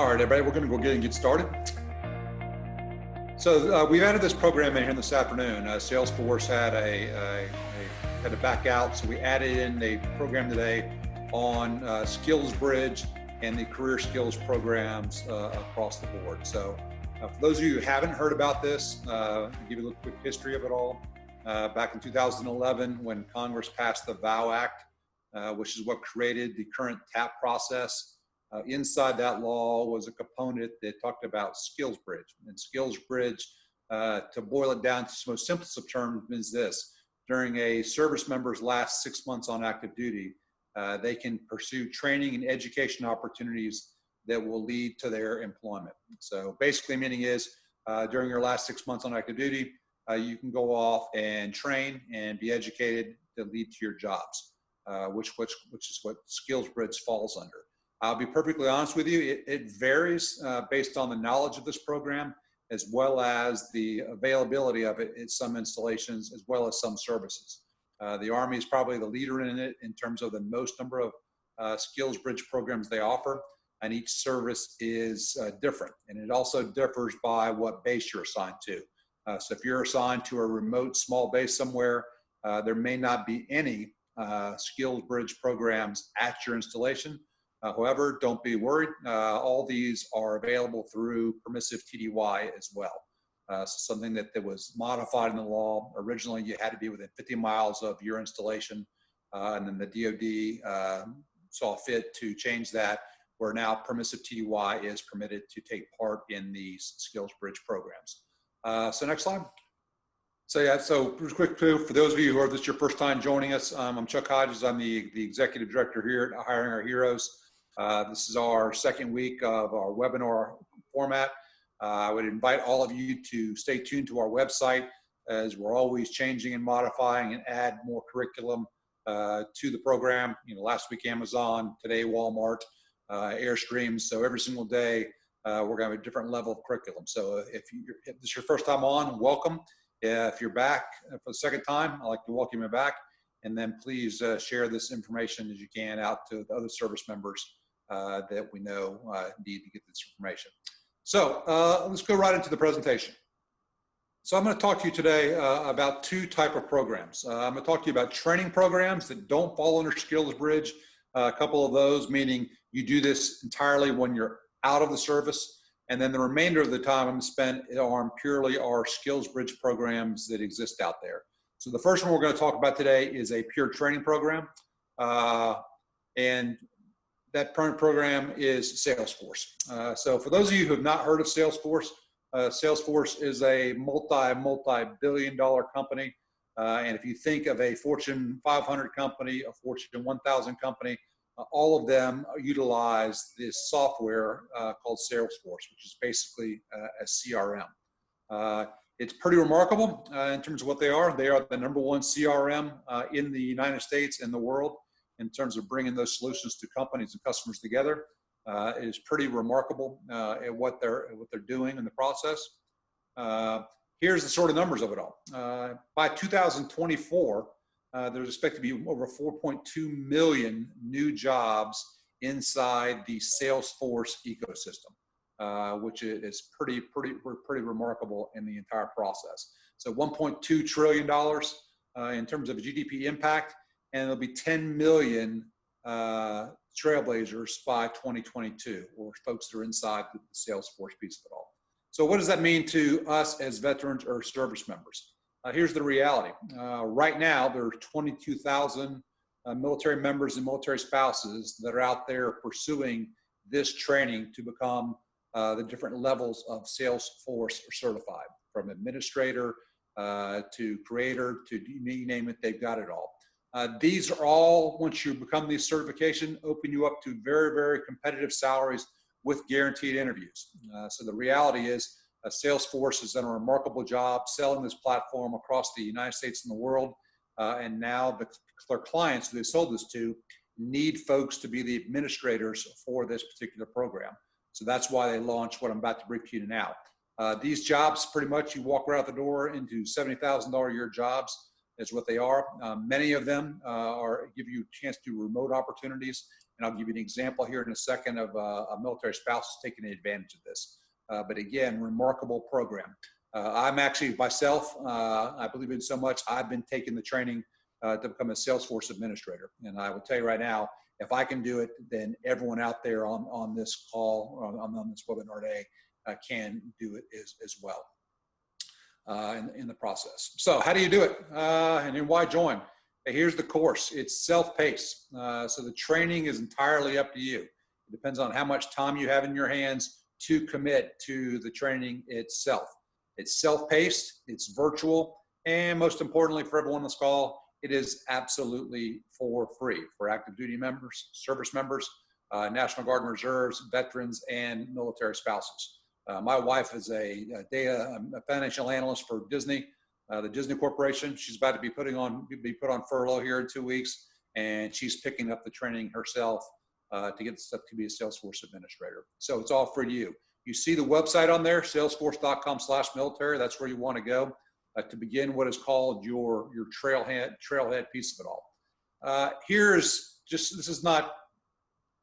All right, everybody, we're going to go ahead and get started. So we've added this program in here this afternoon. Salesforce had to back out, so we added in a program today on SkillsBridge and the career skills programs across the board. So for those of you who haven't heard about this, I'll give you a little quick history of it all. Back in 2011, when Congress passed the VOW Act, which is what created the current TAP process, inside that law was a component that talked about SkillsBridge. And SkillsBridge, to boil it down to the most simplest of terms, means this: during a service member's last 6 months on active duty, they can pursue training and education opportunities that will lead to their employment. So basically, meaning is during your last 6 months on active duty, you can go off and train and be educated to lead to your jobs, which is what SkillsBridge falls under. I'll be perfectly honest with you, it varies based on the knowledge of this program, as well as the availability of it in some installations, as well as some services. The Army is probably the leader in it in terms of the most number of SkillsBridge programs they offer, and each service is different. And it also differs by what base you're assigned to. So if you're assigned to a remote small base somewhere, there may not be any SkillsBridge programs at your installation. However, don't be worried. All these are available through permissive TDY as well. So something that was modified in the law. Originally, you had to be within 50 miles of your installation, and then the DoD saw fit to change that, where now permissive TDY is permitted to take part in these SkillsBridge programs. So next slide. So quick, for those of you who are this your first time joining us, I'm Chuck Hodges. I'm the executive director here at Hiring Our Heroes. This is our second week of our webinar format. I would invite all of you to stay tuned to our website, as we're always changing and modifying and add more curriculum to the program. Last week Amazon, today Walmart, Airstream. So every single day we're going to have a different level of curriculum. So if this is your first time on, welcome. If you're back for the second time, I'd like to welcome you back. And then please share this information as you can out to the other service members that we know need to get this information. So let's go right into the presentation. So I'm going to talk to you today about two types of programs. I'm going to talk to you about training programs that don't fall under SkillsBridge. A couple of those, meaning you do this entirely when you're out of the service. And then the remainder of the time I'm spent on purely our SkillsBridge programs that exist out there. So the first one we're going to talk about today is a pure training program. And that program is Salesforce. So for those of you who have not heard of Salesforce, Salesforce is a multi-billion-dollar company. And if you think of a Fortune 500 company, a Fortune 1000 company, all of them utilize this software called Salesforce, which is basically a CRM. It's pretty remarkable in terms of what they are. They are the #1 CRM in the United States and the world in terms of bringing those solutions to companies and customers together. It is pretty remarkable at what they're doing in the process. Here's the sort of numbers of it all. By 2024, there's expected to be over 4.2 million new jobs inside the Salesforce ecosystem, which is pretty remarkable in the entire process. So $1.2 trillion in terms of GDP impact, and there'll be 10 million trailblazers by 2022, or folks that are inside the Salesforce piece of it all. So what does that mean to us as veterans or service members? Here's the reality. Right now, there are 22,000 military members and military spouses that are out there pursuing this training to become the different levels of Salesforce certified, from administrator to creator to you name it, they've got it all. These are all, once you become these certification, open you up to very, very competitive salaries with guaranteed interviews. So the reality is Salesforce has done a remarkable job selling this platform across the United States and the world. And now their clients who they sold this to need folks to be the administrators for this particular program. So that's why they launched what I'm about to brief to you now. These jobs, pretty much, you walk right out the door into $70,000 a year jobs is what they are. Many of them give you a chance to do remote opportunities, And I'll give you an example here in a second of a military spouse taking advantage of this. But again, remarkable program. I'm actually myself, I believe in so much, I've been taking the training to become a Salesforce administrator. And I will tell you right now, if I can do it, then everyone out there on this call, or on this webinar today, can do it as well in the process. So how do you do it? And then why join? Here's the course. It's self-paced. So the training is entirely up to you. It depends on how much time you have in your hands to commit to the training itself. It's self-paced, it's virtual, and most importantly for everyone on this call, it is absolutely for free for active duty members, service members, National Guard and Reserves, veterans, and military spouses. My wife is a financial analyst for Disney, the Disney Corporation. She's about to be put on furlough here in 2 weeks, and she's picking up the training herself to get stuff to be a Salesforce administrator. So it's all for you. You see the website on there, salesforce.com/military. That's where you want to go to begin what is called your trailhead piece of it all. This is not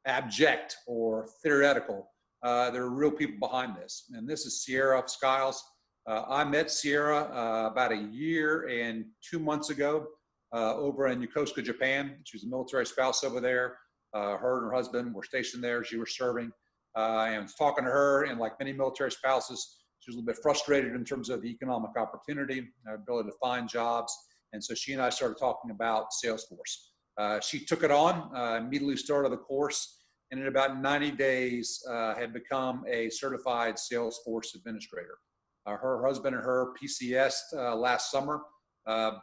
abject or theoretical. There are real people behind this. And this is Sierra Skiles. I met Sierra about a year and 2 months ago over in Yokosuka, Japan. She's a military spouse over there. Her and her husband were stationed there. She was serving. And I was talking to her, and like many military spouses, she was a little bit frustrated in terms of the economic opportunity, ability to find jobs. And so she and I started talking about Salesforce. She took it on, immediately started the course, and in about 90 days had become a certified Salesforce administrator. Her husband and her PCS'd last summer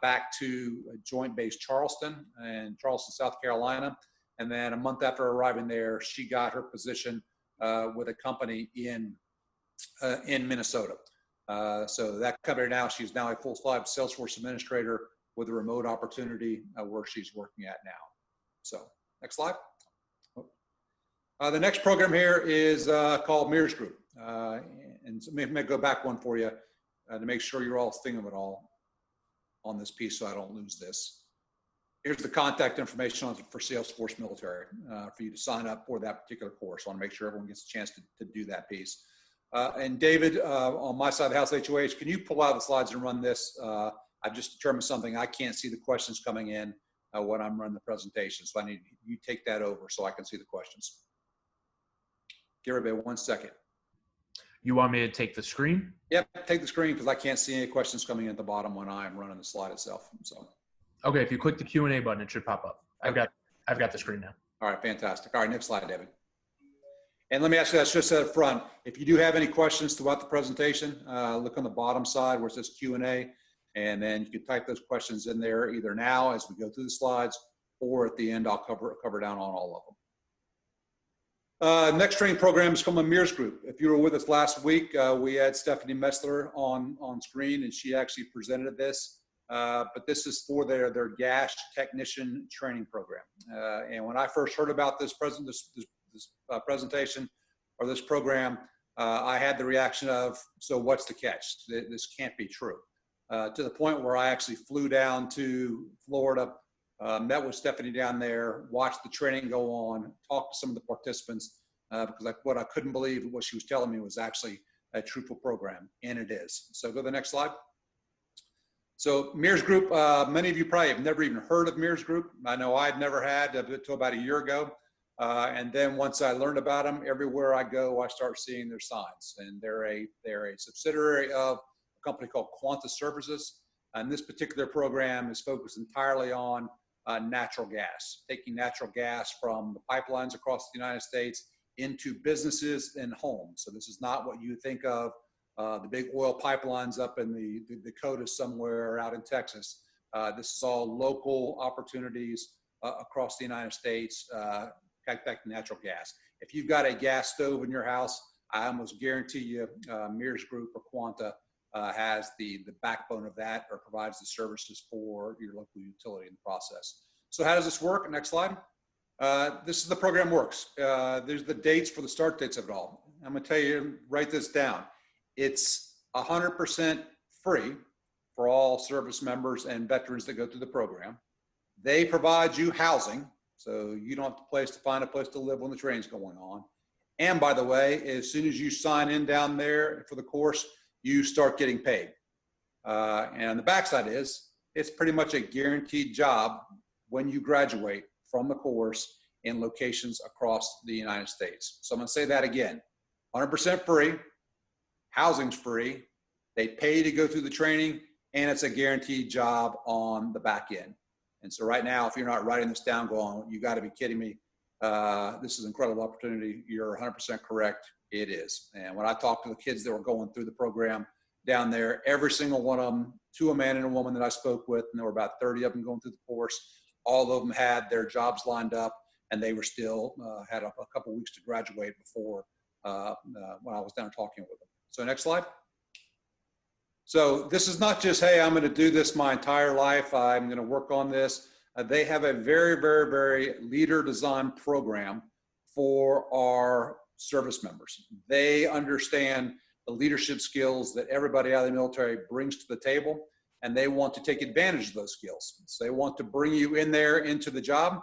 back to Joint Base Charleston in Charleston, South Carolina. And then a month after arriving there, she got her position with a company in Minnesota. So that company now, she's now a full-time Salesforce administrator with a remote opportunity where she's working at now. So next slide. The next program here is called Mears Group. And so may go back one for you to make sure you're all thinking of it all on this piece so I don't lose this. Here's the contact information for Salesforce Military for you to sign up for that particular course. I want to make sure everyone gets a chance to do that piece. And David, on my side of the house, HOH, can you pull out the slides and run this? I've just determined something. I can't see the questions coming in when I'm running the presentation. So I need you take that over so I can see the questions. Give everybody 1 second. You want me to take the screen? Yep, take the screen because I can't see any questions coming in at the bottom when I'm running the slide itself. So. Okay, if you click the Q&A button, it should pop up. I've got the screen now. All right, fantastic. All right, next slide, David. And let me ask you that just up front. If you do have any questions throughout the presentation, look on the bottom side where it says Q&A, and then you can type those questions in there either now as we go through the slides, or at the end I'll cover down on all of them. Next training program is called Mears Group. If you were with us last week, we had Stephanie Metzler on screen, and she actually presented this. But this is for their gas technician training program. And when I first heard about this presentation or this program, I had the reaction of, so what's the catch? This can't be true. To the point where I actually flew down to Florida, met with Stephanie down there, watched the training go on, talked to some of the participants, because what I couldn't believe what she was telling me was actually a truthful program, and it is. So go to the next slide. So Mears Group, many of you probably have never even heard of Mears Group. I know I'd never had until about a year ago. And then once I learned about them, everywhere I go, I start seeing their signs. And they're a subsidiary of a company called Quanta Services. And this particular program is focused entirely on natural gas, taking natural gas from the pipelines across the United States into businesses and homes. So this is not what you think of the big oil pipelines up in the Dakotas somewhere out in Texas. This is all local opportunities across the United States, back to natural gas. If you've got a gas stove in your house, I almost guarantee you Mears Group or Quanta has the backbone of that or provides the services for your local utility in the process. So how does this work? Next slide. This is the program works. There's the dates for the start dates of it all. I'm gonna tell you, write this down. It's 100% free for all service members and veterans that go through the program. They provide you housing. So you don't have to find a place to live when the training's going on. And by the way, as soon as you sign in down there for the course, you start getting paid. And on the backside is, it's pretty much a guaranteed job when you graduate from the course in locations across the United States. So I'm going to say that again, 100% free, housing's free, they pay to go through the training, and it's a guaranteed job on the back end. And so right now, if you're not writing this down going, you got to be kidding me. This is an incredible opportunity. You're 100% correct. It is. And when I talked to the kids that were going through the program down there, every single one of them, to a man and a woman that I spoke with, and there were about 30 of them going through the course, all of them had their jobs lined up, and they were still had a couple weeks to graduate before when I was down talking with them. So next slide. So this is not just, hey, I'm going to do this my entire life. I'm going to work on this. They have a very, very, very leader design program for our service members. They understand the leadership skills that everybody out of the military brings to the table, and they want to take advantage of those skills. So they want to bring you in there into the job,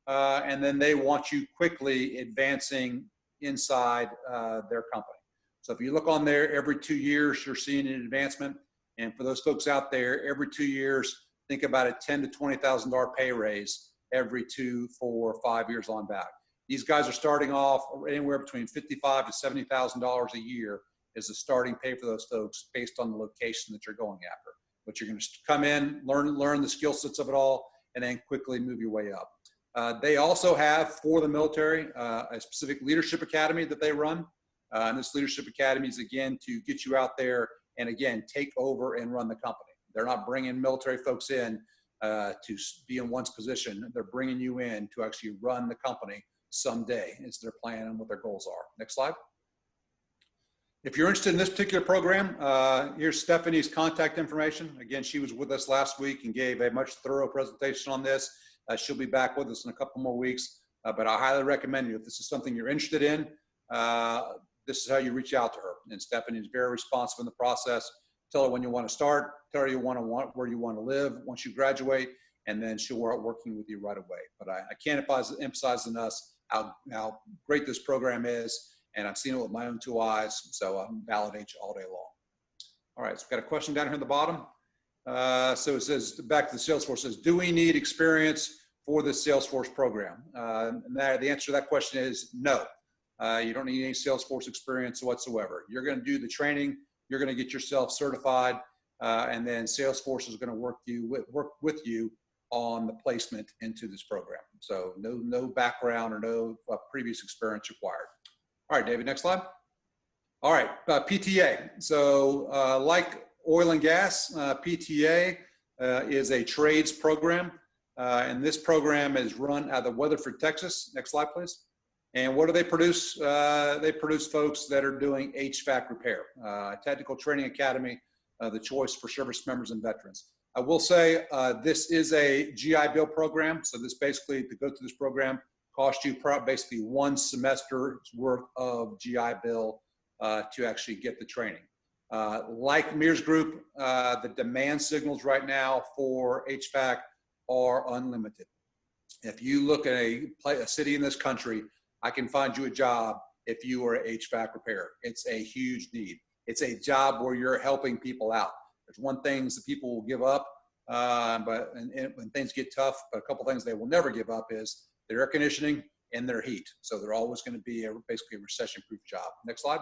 and then they want you quickly advancing inside their company. So if you look on there, every 2 years, you're seeing an advancement. And for those folks out there, every 2 years, think about a $10,000 to $20,000 pay raise every 2, 4, 5 years on back. These guys are starting off anywhere between $55,000 to $70,000 a year is the starting pay for those folks based on the location that you're going after. But you're going to come in, learn the skill sets of it all, and then quickly move your way up. They also have, for the military, a specific leadership academy that they run. And this leadership academy is, again, to get you out there and, again, take over and run the company. They're not bringing military folks in to be in one's position. They're bringing you in to actually run the company someday is their plan and what their goals are. Next slide. If you're interested in this particular program, here's Stephanie's contact information. Again, she was with us last week and gave a much thorough presentation on this. She'll be back with us in a couple more weeks, but I highly recommend you, if this is something you're interested in, this is how you reach out to her. And Stephanie is very responsive in the process. Tell her when you want to start, tell her where you want to live once you graduate, and then she'll start working with you right away. But I can't emphasize enough how great this program is, and I've seen it with my own 2 eyes, so I validate you all day long. All right, so we've got a question down here in the bottom. So it says, back to the Salesforce, says, do we need experience for the Salesforce program? And the answer to that question is no. You don't need any Salesforce experience whatsoever. You're going to do the training, you're going to get yourself certified, and then Salesforce is going to work with you on the placement into this program. So no background or no previous experience required. All right, David, next slide. All right, PTA. So like oil and gas, PTA is a trades program, and this program is run out of Weatherford, Texas. Next slide, please. And what do they produce? They produce folks that are doing HVAC repair. Technical Training Academy, the choice for service members and veterans. I will say this is a GI Bill program. So this basically, to go through this program, costs you basically 1 semester's worth of GI Bill to actually get the training. Like Mears Group, the demand signals right now for HVAC are unlimited. If you look at a city in this country, I can find you a job if you are an HVAC repairer. It's a huge need. It's a job where you're helping people out. There's one thing that people will give up, but when things get tough, but a couple things they will never give up is their air conditioning and their heat. So they're always going to be basically a recession-proof job. Next slide.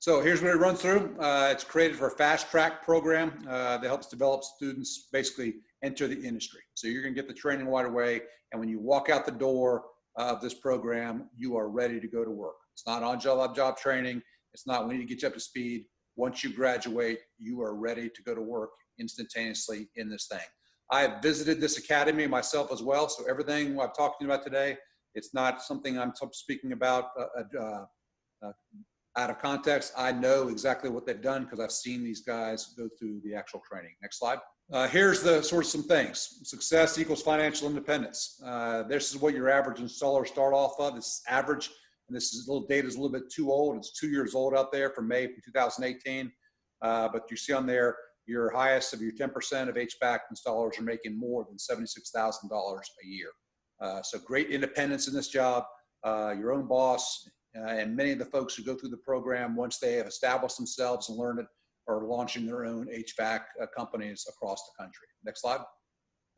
So here's what it runs through. It's created for a fast track program that helps develop students basically enter the industry. So you're going to get the training right away, and when you walk out the door of this program, you are ready to go to work. It's not on-job training. It's not, we need to get you up to speed. Once you graduate, you are ready to go to work instantaneously in this thing. I have visited this academy myself as well, so everything I've talked to you about today, it's not something I'm speaking about out of context. I know exactly what they've done because I've seen these guys go through the actual training. Next slide. Here's the sort of some things. Success equals financial independence. This is what your average installer start off of. This is average, and this is data is a little bit too old. It's 2 years old out there from May 2018. But you see on there, your highest of your 10% of HVAC installers are making more than $76,000 a year. So great independence in this job, your own boss, and many of the folks who go through the program, once they have established themselves and learned it, are launching their own HVAC companies across the country. Next slide.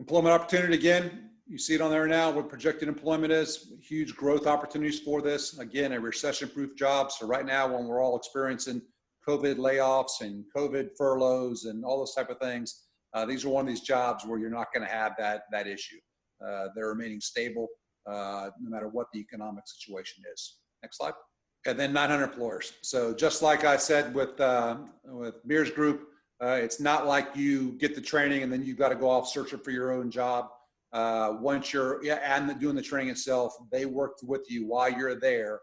Employment opportunity, again, you see it on there now, what projected employment is, huge growth opportunities for this. Again, a recession-proof job. So right now, when we're all experiencing COVID layoffs and COVID furloughs and all those type of things, these are one of these jobs where you're not going to have that issue. They're remaining stable no matter what the economic situation is. Next slide. And then 900 employers. So just like I said with Mears Group, it's not like you get the training and then you've got to go off searching for your own job. Once you're doing the training itself, they work with you while you're there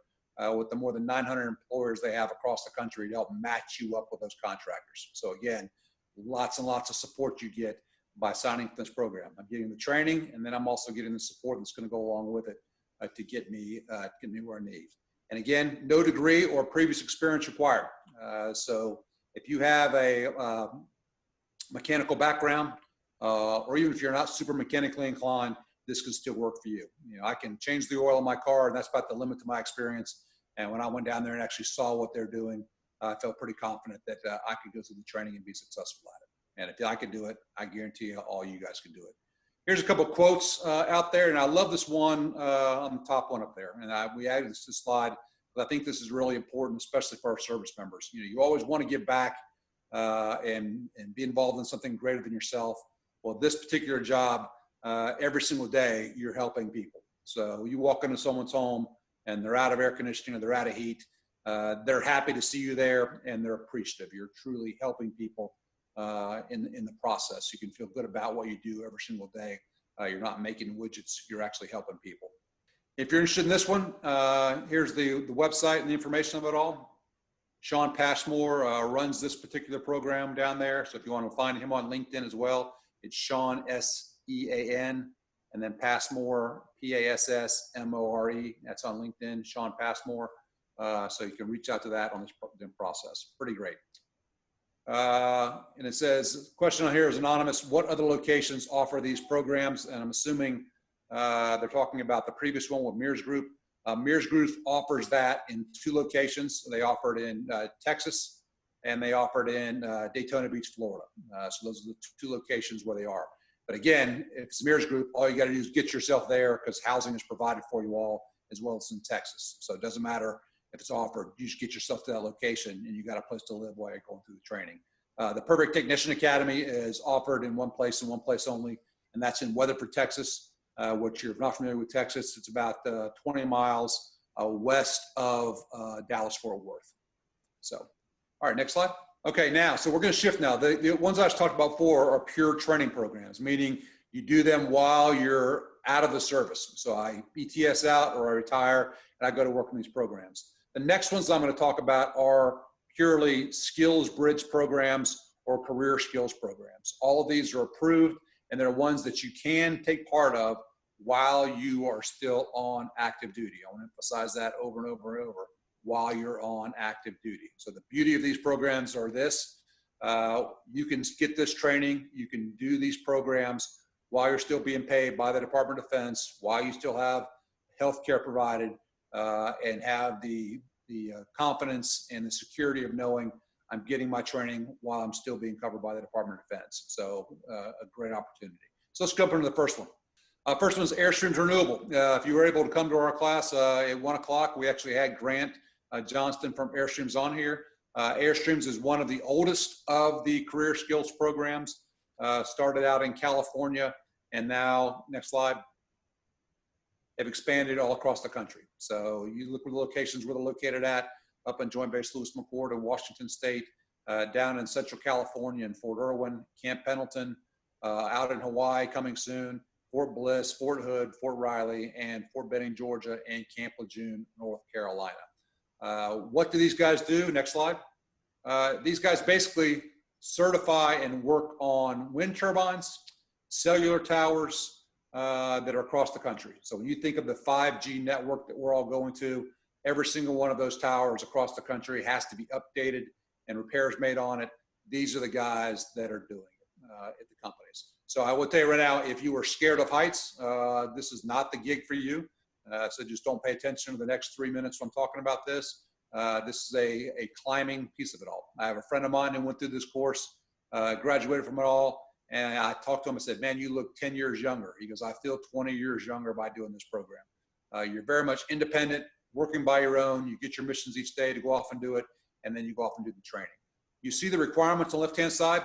with the more than 900 employers they have across the country to help match you up with those contractors. So again, lots and lots of support you get by signing for this program. I'm getting the training, and then I'm also getting the support that's going to go along with it to get me where I need. And again, no degree or previous experience required. So if you have a mechanical background, or even if you're not super mechanically inclined, this can still work for you. You know, I can change the oil in my car, and that's about the limit to my experience. And when I went down there and actually saw what they're doing, I felt pretty confident that I could go through the training and be successful at it. And if I could do it, I guarantee you all you guys can do it. Here's a couple of quotes out there, and I love this one on the top one up there. And we added this to the slide, but I think this is really important, especially for our service members. You know, you always want to give back and be involved in something greater than yourself. Well, this particular job, every single day, you're helping people. So you walk into someone's home and they're out of air conditioning or they're out of heat. They're happy to see you there and they're appreciative. You're truly helping people in the process. You can feel good about what you do every single day. You're not making widgets, you're actually helping people. If you're interested in this one, here's the website and the information of it all. Sean Passmore runs this particular program down there. So if you want to find him on LinkedIn as well, it's Sean, S-E-A-N, and then Passmore, P-A-S-S-M-O-R-E. That's on LinkedIn, Sean Passmore. So you can reach out to that on this process. Pretty great. And it says, question on here is anonymous. What other locations offer these programs? And I'm assuming they're talking about the previous one with Mears Group. Mears Group offers that in 2 locations. They offer it in Texas, and they offer it in Daytona Beach, Florida. So those are the 2 locations where they are. But again, if it's Mears Group, all you got to do is get yourself there because housing is provided for you all as well as in Texas. So it doesn't matter if it's offered, you just get yourself to that location and you got a place to live while you're going through the training. The Perfect Technician Academy is offered in one place and one place only, and that's in Weatherford, Texas, which you're not familiar with Texas. It's about 20 miles west of Dallas-Fort Worth. So, all right, next slide. Okay, now, so we're going to shift now. The ones I was talking about before are pure training programs, meaning you do them while you're out of the service. So I ETS out or I retire and I go to work on these programs. The next ones I'm going to talk about are purely skills bridge programs or career skills programs. All of these are approved and they're ones that you can take part of while you are still on active duty. I want to emphasize that over and over and over, while you're on active duty. So the beauty of these programs are this, you can get this training, you can do these programs while you're still being paid by the Department of Defense, while you still have health care provided, and have the confidence and the security of knowing I'm getting my training while I'm still being covered by the Department of Defense. So a great opportunity. So let's jump into the first one. First one is Airstreams Renewable. If you were able to come to our class at 1 o'clock, we actually had Grant Johnston from Airstreams on here. Airstreams is one of the oldest of the career skills programs. Started out in California, and now, next slide, have expanded all across the country. So you look at the locations where they're located at, up in Joint Base Lewis McChord in Washington State, down in Central California in Fort Irwin, Camp Pendleton, out in Hawaii coming soon, Fort Bliss, Fort Hood, Fort Riley, and Fort Benning, Georgia, and Camp Lejeune, North Carolina. What do these guys do? Next slide. These guys basically certify and work on wind turbines, cellular towers that are across the country. So when you think of the 5G network that we're all going to, every single one of those towers across the country has to be updated and repairs made on it. These are the guys that are doing it at the companies. So I will tell you right now, if you are scared of heights, this is not the gig for you. So just don't pay attention to the next 3 minutes when I'm talking about this. This is a climbing piece of it all. I have a friend of mine who went through this course, graduated from it all, and I talked to him and said, man, you look 10 years younger. He goes, I feel 20 years younger by doing this program. You're very much independent, working by your own. You get your missions each day to go off and do it, and then you go off and do the training. You see the requirements on the left-hand side.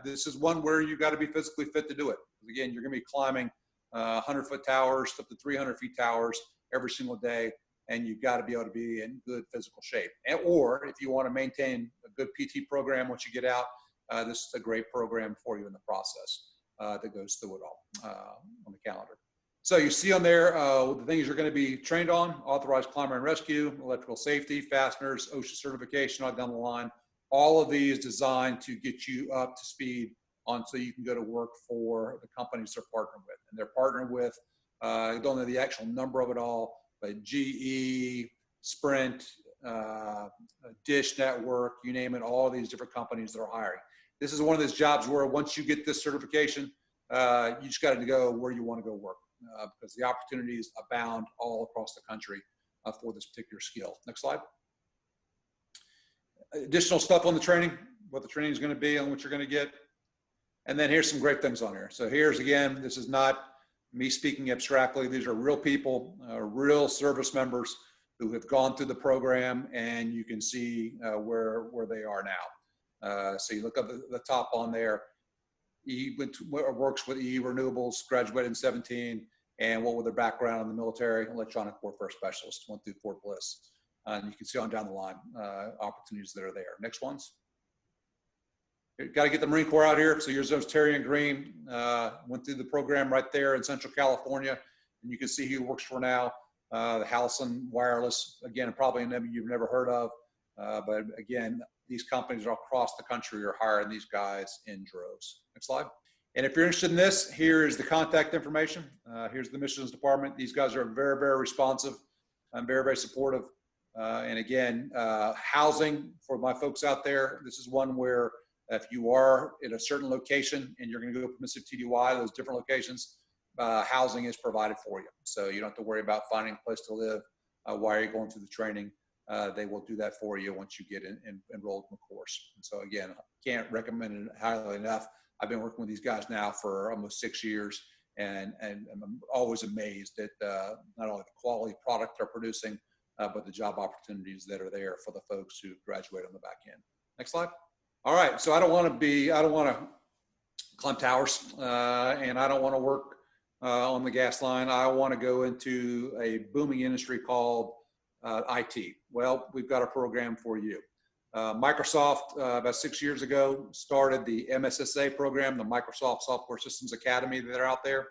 This is one where you got to be physically fit to do it. Again, you're going to be climbing 100-foot towers up to 300 feet towers every single day, and you've got to be able to be in good physical shape. Or if you want to maintain a good PT program once you get out, this is a great program for you in the process that goes through it all on the calendar. So you see on there the things you're going to be trained on: authorized climber and rescue, electrical safety, fasteners, OSHA certification, on down the line. All of these designed to get you up to speed on so you can go to work for the companies they're partnering with. And they're partnering with, I don't know the actual number of it all, but GE, Sprint, Dish Network, you name it, all of these different companies that are hiring. This is one of those jobs where once you get this certification, you just got to go where you want to go work because the opportunities abound all across the country for this particular skill. Next slide. Additional stuff on the training, what the training is going to be and what you're going to get. And then here's some great things on here. So here's, again, this is not me speaking abstractly. These are real people, real service members who have gone through the program, and you can see where they are now. So you look at the top on there. He works with EE Renewables, graduated in 17, and what with their background in the military, electronic warfare specialist, went through Fort Bliss. And you can see on down the line opportunities that are there. Next ones. Got to get the Marine Corps out here. So here's those Terry and Green, went through the program right there in Central California. And you can see who works for now. The Halcyon Wireless, again, probably a name you've never heard of. But again, these companies are across the country are hiring these guys in droves. Next slide. And if you're interested in this, here is the contact information. Here's the missions department. These guys are very, very responsive and very, very supportive. And again, housing for my folks out there. This is one where if you are in a certain location and you're going to go to Mississippi TDY, those different locations, housing is provided for you. So you don't have to worry about finding a place to live while you're going through the training. They will do that for you once you get enrolled in the course. And so again, can't recommend it highly enough. I've been working with these guys now for almost 6 years, and I'm always amazed at not only the quality product they're producing, but the job opportunities that are there for the folks who graduate on the back end. Next slide. All right, so I don't want to climb towers, and I don't want to work on the gas line. I want to go into a booming industry called IT. Well, we've got a program for you. Microsoft, about 6 years ago, started the MSSA program, the Microsoft Software Systems Academy that are out there,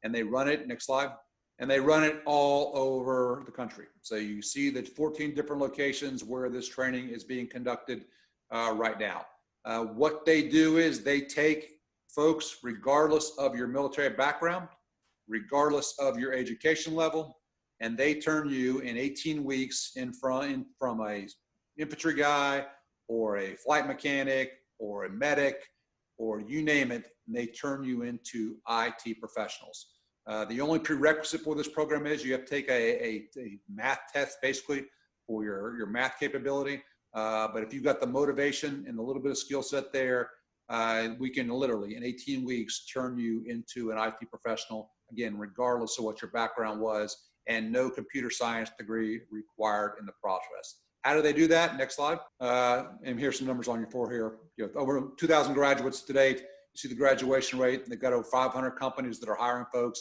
and they run it. Next slide. And they run it all over the country. So you see the 14 different locations where this training is being conducted right now. What they do is they take folks, regardless of your military background, regardless of your education level, and they turn you in 18 weeks from a infantry guy or a flight mechanic or a medic or you name it, and they turn you into IT professionals. The only prerequisite for this program is you have to take a math test basically for your math capability. But if you've got the motivation and a little bit of skill set there, we can literally in 18 weeks turn you into an IT professional, again, regardless of what your background was, and no computer science degree required in the process. How do they do that? Next slide. And here's some numbers on your floor here. You know, over 2,000 graduates to date. You see the graduation rate. They've got over 500 companies that are hiring folks.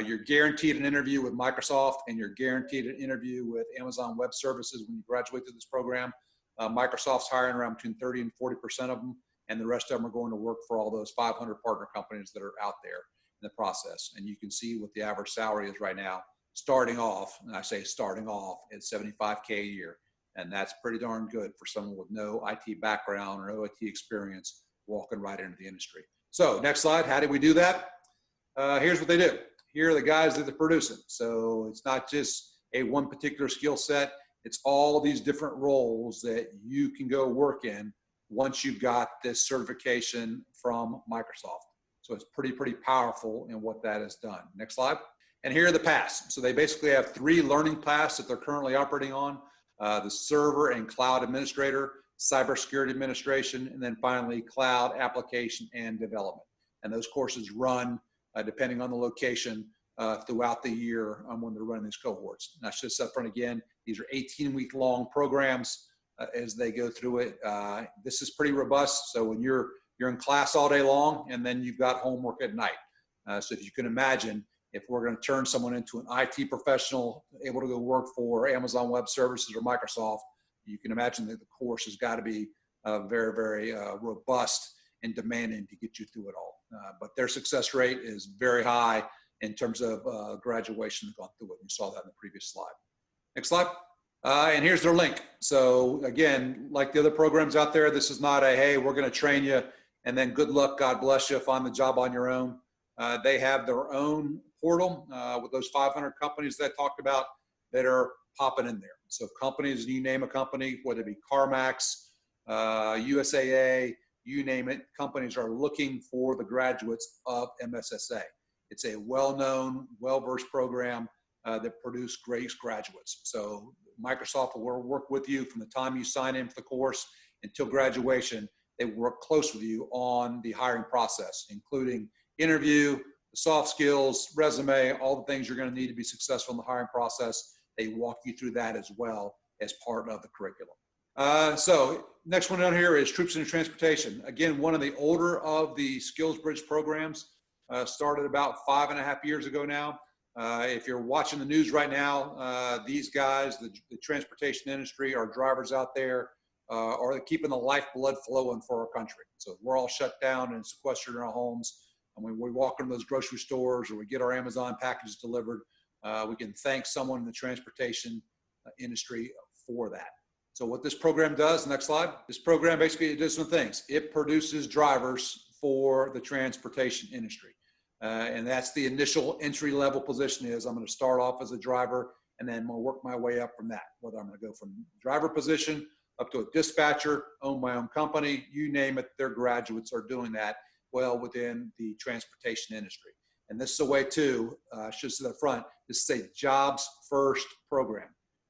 You're guaranteed an interview with Microsoft, and you're guaranteed an interview with Amazon Web Services when you graduate through this program. Microsoft's hiring around between 30 and 40% of them, and the rest of them are going to work for all those 500 partner companies that are out there in the process. And you can see what the average salary is right now, starting off, and I say starting off, at $75K a year. And that's pretty darn good for someone with no IT background or no IT experience walking right into the industry. So next slide, how do we do that? Here's what they do. Here are the guys that they're producing. So it's not just one particular skill set. It's all these different roles that you can go work in once you've got this certification from Microsoft. So it's pretty powerful in what that has done. Next slide. And here are the paths. So they basically have 3 learning paths that they're currently operating on: the server and cloud administrator, cybersecurity administration, and then finally cloud application and development. And those courses run, depending on the location, throughout the year when they're running these cohorts. And I should say up front again, these are 18-week long programs as they go through it. This is pretty robust. So when you're in class all day long, and then you've got homework at night. So if you can imagine, if we're going to turn someone into an IT professional able to go work for Amazon Web Services or Microsoft, you can imagine that the course has got to be very robust and demanding to get you through it all. But their success rate is very high in terms of graduation gone through it. You saw that in the previous slide. Next slide. And here's their link. So again, like the other programs out there, this is not a, hey, we're going to train you and then good luck, God bless you, find the job on your own. They have their own portal with those 500 companies that I talked about that are popping in there. So companies, you name a company, whether it be CarMax, USAA, you name it, companies are looking for the graduates of MSSA. It's a well-known, well-versed program that produces great graduates. So Microsoft will work with you from the time you sign in for the course until graduation. They work close with you on the hiring process, including interview, the soft skills, resume, all the things you're going to need to be successful in the hiring process. They walk you through that as well as part of the curriculum. So next one down here is Troops in Transportation. Again, one of the older of the SkillsBridge programs, started about 5.5 years ago now. If you're watching the news right now, these guys, the transportation industry, our drivers out there, are keeping the lifeblood flowing for our country. So we're all shut down and sequestered in our homes. And when we walk into those grocery stores or we get our Amazon packages delivered, we can thank someone in the transportation industry for that. So what this program does, next slide, this program basically does some things. It produces drivers for the transportation industry. And that's the initial entry level position is I'm going to start off as a driver and then I'm going to work my way up from that, whether I'm going to go from driver position up to a dispatcher, own my own company, you name it, their graduates are doing that well within the transportation industry. And this is a way too, I should say up front, this is a jobs first program,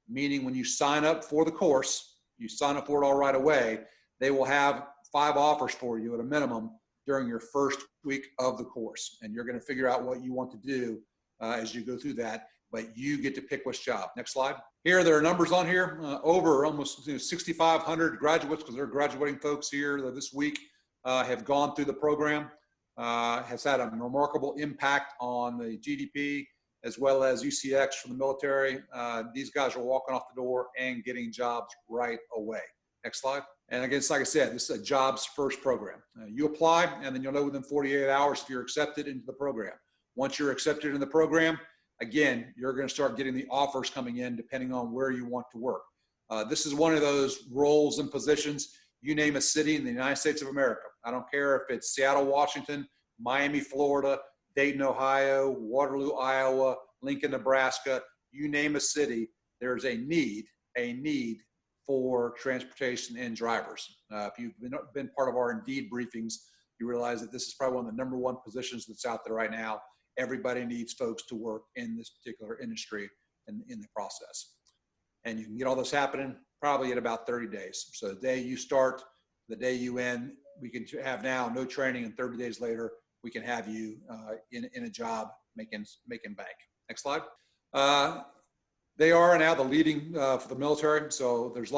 meaning when you sign up for the course, you sign up for it all right away, they will have 5 offers for you at a minimum during your first week of the course. And you're going to figure out what you want to do as you go through that, but you get to pick which job. Next slide. Here, there are numbers on here, over almost 6,500 graduates, because they're graduating folks here this week, have gone through the program, has had a remarkable impact on the GDP, as well as UCX from the military. These guys are walking off the door and getting jobs right away. Next slide. And again, it's like I said, this is a jobs first program. You apply and then you'll know within 48 hours if you're accepted into the program. Once you're accepted in the program, again, you're going to start getting the offers coming in depending on where you want to work. This is one of those roles and positions, you name a city in the United States of America. I don't care if it's Seattle, Washington, Miami, Florida, Dayton, Ohio, Waterloo, Iowa, Lincoln, Nebraska, you name a city, there's a need for transportation and drivers. If you've been part of our Indeed briefings, you realize that this is probably one of the #1 positions that's out there right now. Everybody needs folks to work in this particular industry and in the process. And you can get all this happening probably in about 30 days. So the day you start, the day you end, we can have now no training, and 30 days later, we can have you in a job making bank. Next slide. They are now the leading for the military. So there's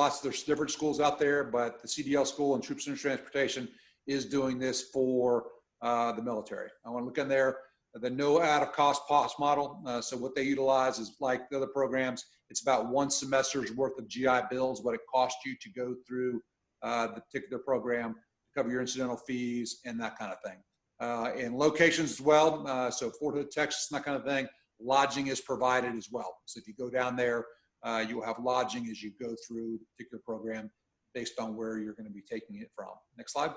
different schools out there, but the CDL school and Troops in Transportation is doing this for the military. I want to look in there, the no out of cost POS model. So what they utilize is like the other programs, it's about 1 semester's worth of GI Bills, what it costs you to go through the particular program, to cover your incidental fees and that kind of thing. And locations as well. So Fort Hood, Texas, and that kind of thing. Lodging is provided as well. So if you go down there, you will have lodging as you go through the particular program based on where you're going to be taking it from. Next slide.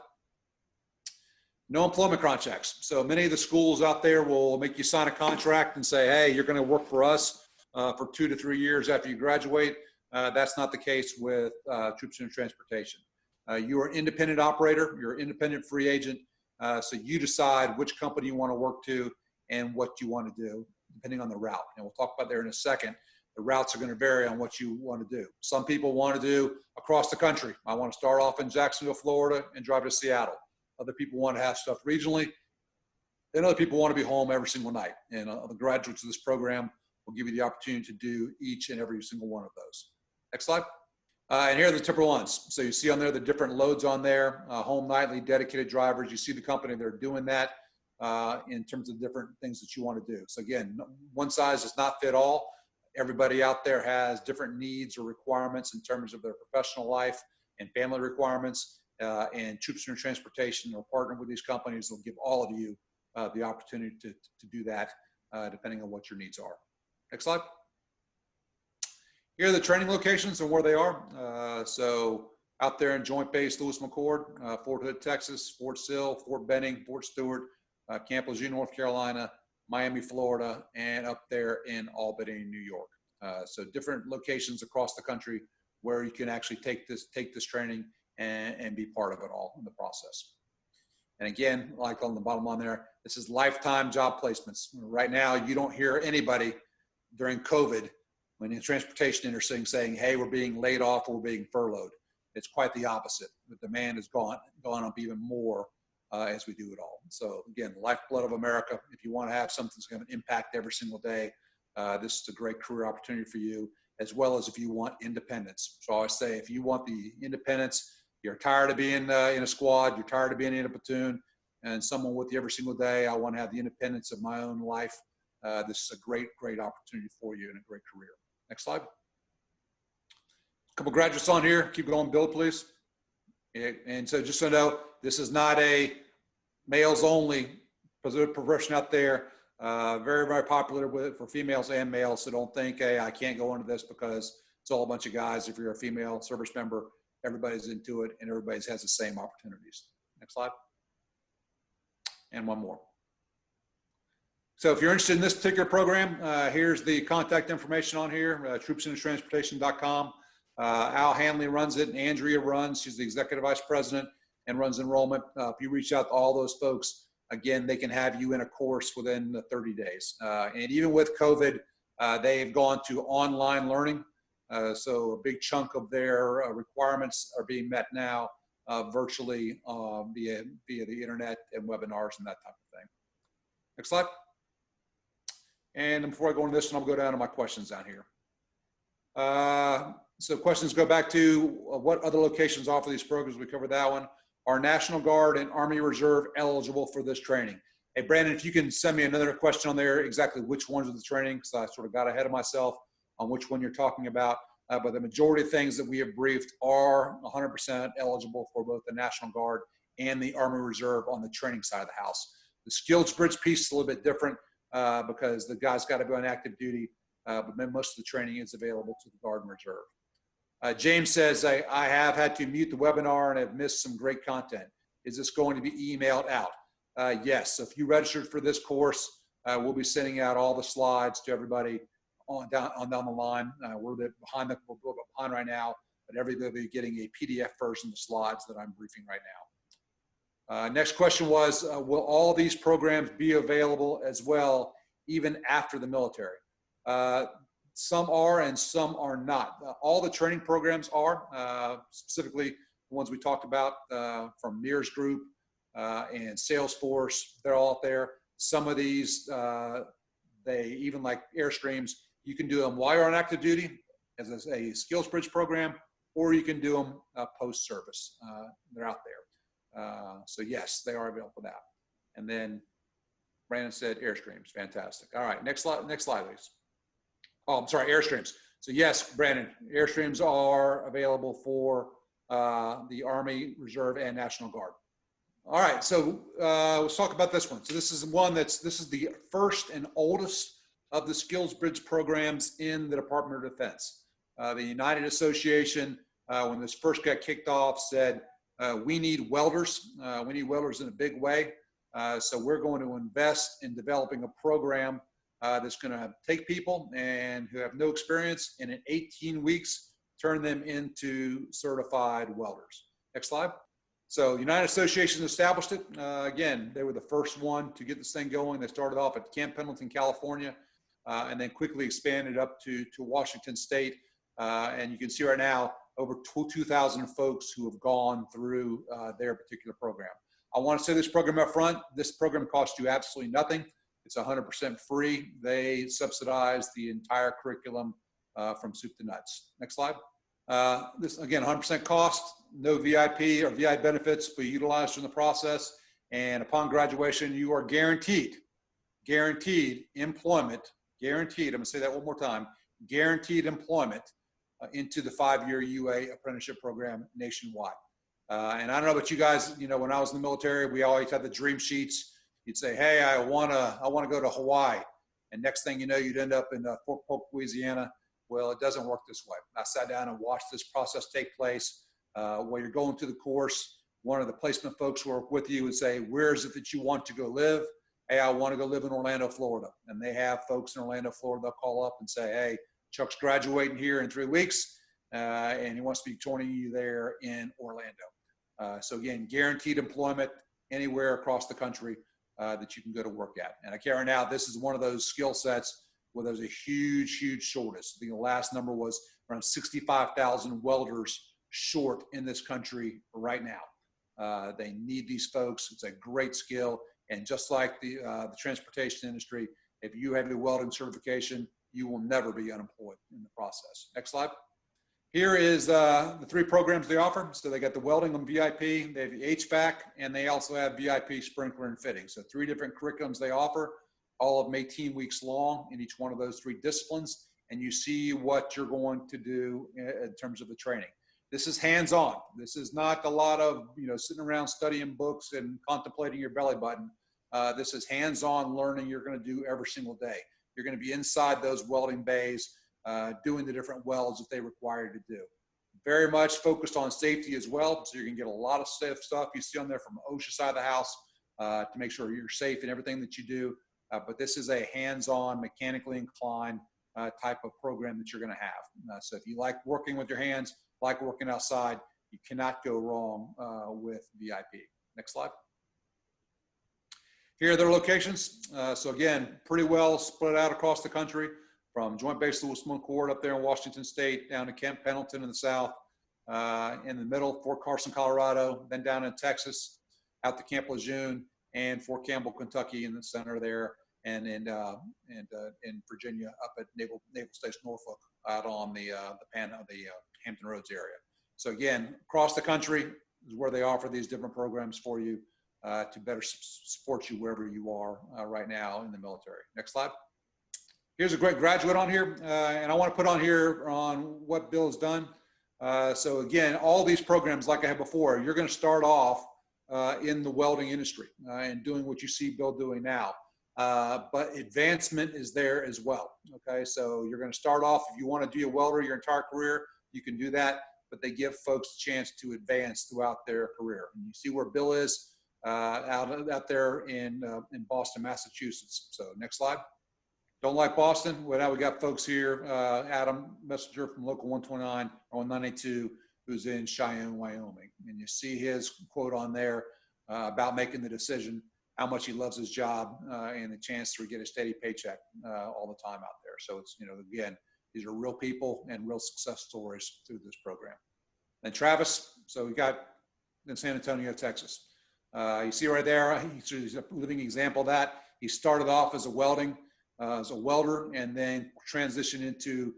No employment contracts. So many of the schools out there will make you sign a contract and say, hey, you're going to work for us for 2 to 3 years after you graduate. That's not the case with Troops in Transportation. You are an independent operator. You're an independent free agent. So you decide which company you want to work to and what you want to do, depending on the route. And we'll talk about there in a second. The routes are going to vary on what you want to do. Some people want to do across the country. I want to start off in Jacksonville, Florida, and drive to Seattle. Other people want to have stuff regionally. And other people want to be home every single night. And the graduates of this program will give you the opportunity to do each and every single one of those. Next slide. And here are the typical ones. So you see on there the different loads on there, home, nightly, dedicated drivers. You see the company, they're doing that in terms of different things that you want to do. So again, one size does not fit all. Everybody out there has different needs or requirements in terms of their professional life and family requirements. And Troops Senior Transportation will partner with these companies. They'll give all of you the opportunity to do that depending on what your needs are. Next slide. Here are the training locations and where they are. So out there in Joint Base Lewis McChord, Fort Hood, Texas, Fort Sill, Fort Benning, Fort Stewart, Camp Lejeune, North Carolina, Miami, Florida, and up there in Albany, New York. So different locations across the country where you can actually take this training and be part of it all in the process. And again, like on the bottom line there, this is lifetime job placements. Right now, you don't hear anybody during COVID when in transportation industry saying, hey, we're being laid off or we're being furloughed. It's quite the opposite. The demand has gone up even more as we do it all. So again, lifeblood of America. If you want to have something that's going to impact every single day, this is a great career opportunity for you, as well as if you want independence. So I always say, if you want the independence, you're tired of being in a squad, you're tired of being in a platoon, and someone with you every single day, I want to have the independence of my own life. This is a great, great opportunity for you and a great career. Next slide. A couple graduates on here. Keep going, Bill, please. And so just so you know, this is not a males only profession out there. Very, very popular for females and males. So don't think, hey, I can't go into this because it's all a bunch of guys. If you're a female service member, everybody's into it and everybody has the same opportunities. Next slide. And one more. So if you're interested in this particular program, here's the contact information on here, troopsentertransportation.com. Al Hanley runs it and Andrea runs. She's the executive vice president and runs enrollment. If you reach out to all those folks, again, they can have you in a course within 30 days. And even with COVID, they've gone to online learning. So a big chunk of their requirements are being met now virtually via the internet and webinars and that type of thing. Next slide. And before I go into this one, I'll go down to my questions down here. So questions go back to what other locations offer these programs. We covered that one. Are National Guard and Army Reserve eligible for this training? Hey, Brandon, if you can send me another question on there, exactly which ones are the training, because I sort of got ahead of myself on which one you're talking about. But the majority of things that we have briefed are 100% eligible for both the National Guard and the Army Reserve on the training side of the house. The skills bridge piece is a little bit different because the guy's got to be on active duty, but most of the training is available to the Guard and Reserve. James says, I have had to mute the webinar and have missed some great content. Is this going to be emailed out? Yes. So if you registered for this course, we'll be sending out all the slides to everybody down the line. We're a bit behind right now, but everybody will be getting a PDF version of the slides that I'm briefing right now. Next question was, will all these programs be available as well, even after the military? Some are and some are not. All the training programs are, specifically the ones we talked about from Mears Group and Salesforce, they're all out there. Some of these, they even like Airstreams, you can do them while you're on active duty as a skills bridge program, or you can do them post-service. They're out there. So yes, they are available for that. And then Brandon said Airstreams, fantastic. All right, next slide, please. Oh, I'm sorry, Airstreams. So yes, Brandon, Airstreams are available for the Army, Reserve, and National Guard. All right, so let's talk about this one. So this is the first and oldest of the skills bridge programs in the Department of Defense. The United Association, when this first got kicked off, said, we need welders. We need welders in a big way. So we're going to invest in developing a program that's going to take people and who have no experience, and in 18 weeks, turn them into certified welders. Next slide. So the United Association established it. Again, they were the first one to get this thing going. They started off at Camp Pendleton, California, and then quickly expanded up to Washington State. And you can see right now over 2,000 folks who have gone through their particular program. I want to say this program up front, this program costs you absolutely nothing. It's 100% free. They subsidize the entire curriculum from soup to nuts. Next slide. This, again, 100% cost, no VIP or VI benefits, but utilized in the process. And upon graduation, you are guaranteed employment, guaranteed, I'm gonna say that one more time, guaranteed employment into the 5-year UA apprenticeship program nationwide. And I don't know about you guys, you know, when I was in the military, we always had the dream sheets. You'd say, hey, I wanna go to Hawaii. And next thing you know, you'd end up in Fort Polk, Louisiana. Well, it doesn't work this way. I sat down and watched this process take place. While you're going through the course, one of the placement folks who work with you would say, where is it that you want to go live? Hey, I want to go live in Orlando, Florida. And they have folks in Orlando, Florida, they'll call up and say, hey, Chuck's graduating here in 3 weeks, and he wants to be joining you there in Orlando. So again, guaranteed employment anywhere across the country that you can go to work at. And I carry now, this is one of those skill sets where there's a huge shortage. I think the last number was around 65,000 welders short in this country right now. They need these folks. It's a great skill. And just like the transportation industry, if you have your welding certification, you will never be unemployed in the process. Next slide. Here is the 3 programs they offer. So they got the welding on VIP, they have the HVAC, and they also have VIP sprinkler and fitting. So 3 different curriculums they offer, all of them 18 weeks long in each one of those 3 disciplines. And you see what you're going to do in terms of the training. This is hands-on. This is not a lot of, you know, sitting around studying books and contemplating your belly button. This is hands-on learning you're going to do every single day. You're going to be inside those welding bays, doing the different welds that they require you to do. Very much focused on safety as well. So you're going to get a lot of safe stuff you see on there from the OSHA side of the house to make sure you're safe in everything that you do. But this is a hands-on, mechanically inclined type of program that you're going to have. So if you like working with your hands, like working outside, you cannot go wrong with VIP. Next slide. Here are their locations. So again, pretty well spread out across the country, from Joint Base Lewis McChord up there in Washington State, down to Camp Pendleton in the south, in the middle, Fort Carson, Colorado, then down in Texas, out to Camp Lejeune, and Fort Campbell, Kentucky in the center there, and in Virginia up at Naval Station Norfolk out on the Hampton Roads area. So again, across the country is where they offer these different programs for you to better support you wherever you are right now in the military. Next slide. Here's a great graduate on here, and I want to put on here on what Bill has done. So again, all these programs, like I had before, you're going to start off in the welding industry and doing what you see Bill doing now. But advancement is there as well. Okay, so you're going to start off, if you want to be a welder your entire career, you can do that, but they give folks a chance to advance throughout their career. And you see where Bill is out there in Boston, Massachusetts. So next slide. Don't like Boston? Well, now we got folks here, Adam Messenger from Local 129 or 192, who's in Cheyenne, Wyoming. And you see his quote on there about making the decision, how much he loves his job and the chance to get a steady paycheck all the time out there. So it's, you know, again, these are real people and real success stories through this program. And Travis, so we got in San Antonio, Texas. You see right there, he's a living example of that. He started off as a welder, and then transitioned into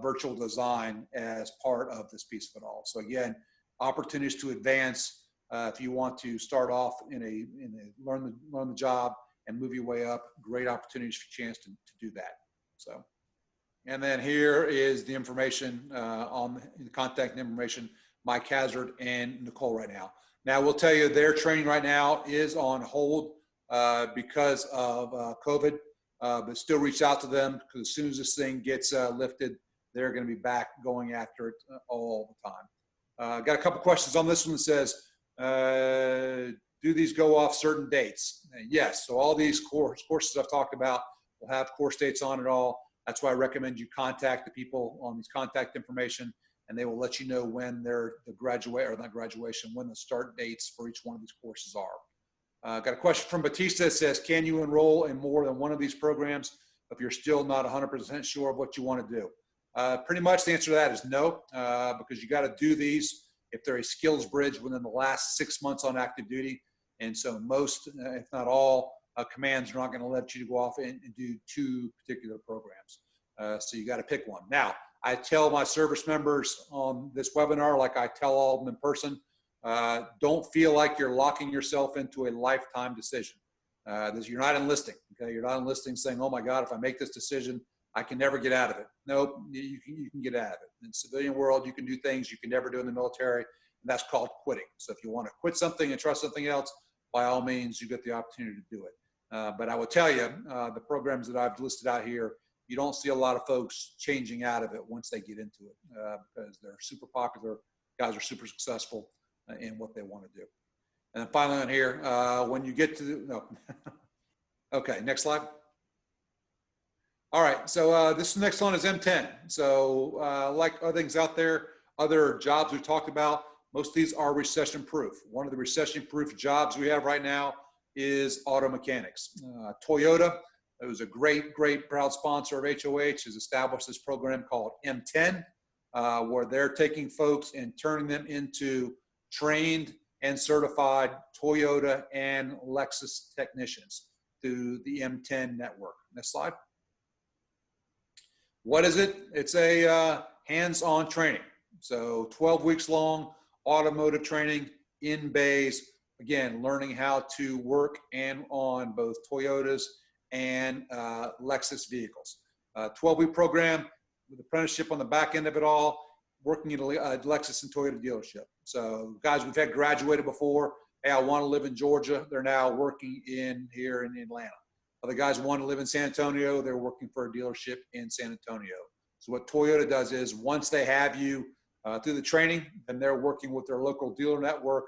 virtual design as part of this piece of it all. So again, opportunities to advance if you want to start off learn the job and move your way up. Great opportunities for chance to do that. So, and then here is the information on the contact information, Mike Hazard and Nicole right now. Now we'll tell you their training right now is on hold because of COVID. But still reach out to them, because as soon as this thing gets lifted, they're going to be back going after it all the time. Got a couple questions on this one that says, do these go off certain dates? Yes, so all these courses I've talked about will have course dates on it all. That's why I recommend you contact the people on these contact information, and they will let you know when when the start dates for each one of these courses are. Got a question from Batista that says, can you enroll in more than one of these programs if you're still not 100% sure of what you want to do? Pretty much the answer to that is no, because you got to do these if they're a skills bridge within the last 6 months on active duty. And so most, if not all, commands are not going to let you go off and do 2 particular programs. So you got to pick one. Now, I tell my service members on this webinar, like I tell all of them in person, don't feel like you're locking yourself into a lifetime decision. You're not enlisting, okay? You're not enlisting saying, oh my God, if I make this decision, I can never get out of it. Nope, you can get out of it. In the civilian world, you can do things you can never do in the military, and that's called quitting. So if you want to quit something and trust something else, by all means, you get the opportunity to do it. But I will tell you, the programs that I've listed out here, you don't see a lot of folks changing out of it once they get into it because they're super popular. Guys are super successful in what they want to do. And then finally on here, when you get to no. Okay, next slide. All right, so this next one is M10. So like other things out there, other jobs we've talked about, most of these are recession proof. One of the recession proof jobs we have right now is auto mechanics. Toyota, who's a great proud sponsor of HOH, has established this program called M10, where they're taking folks and turning them into trained and certified Toyota and Lexus technicians through the M10 network. Next slide. What is it? It's a hands-on training. So 12 weeks long automotive training in bays. Again, learning how to work and on both Toyotas and Lexus vehicles. 12-week program with apprenticeship on the back end of it all, working at a Lexus and Toyota dealership. So guys we've had graduated before, hey, I want to live in Georgia. They're now working here in Atlanta. Other guys want to live in San Antonio. They're working for a dealership in San Antonio. So what Toyota does is once they have you through the training, then they're working with their local dealer network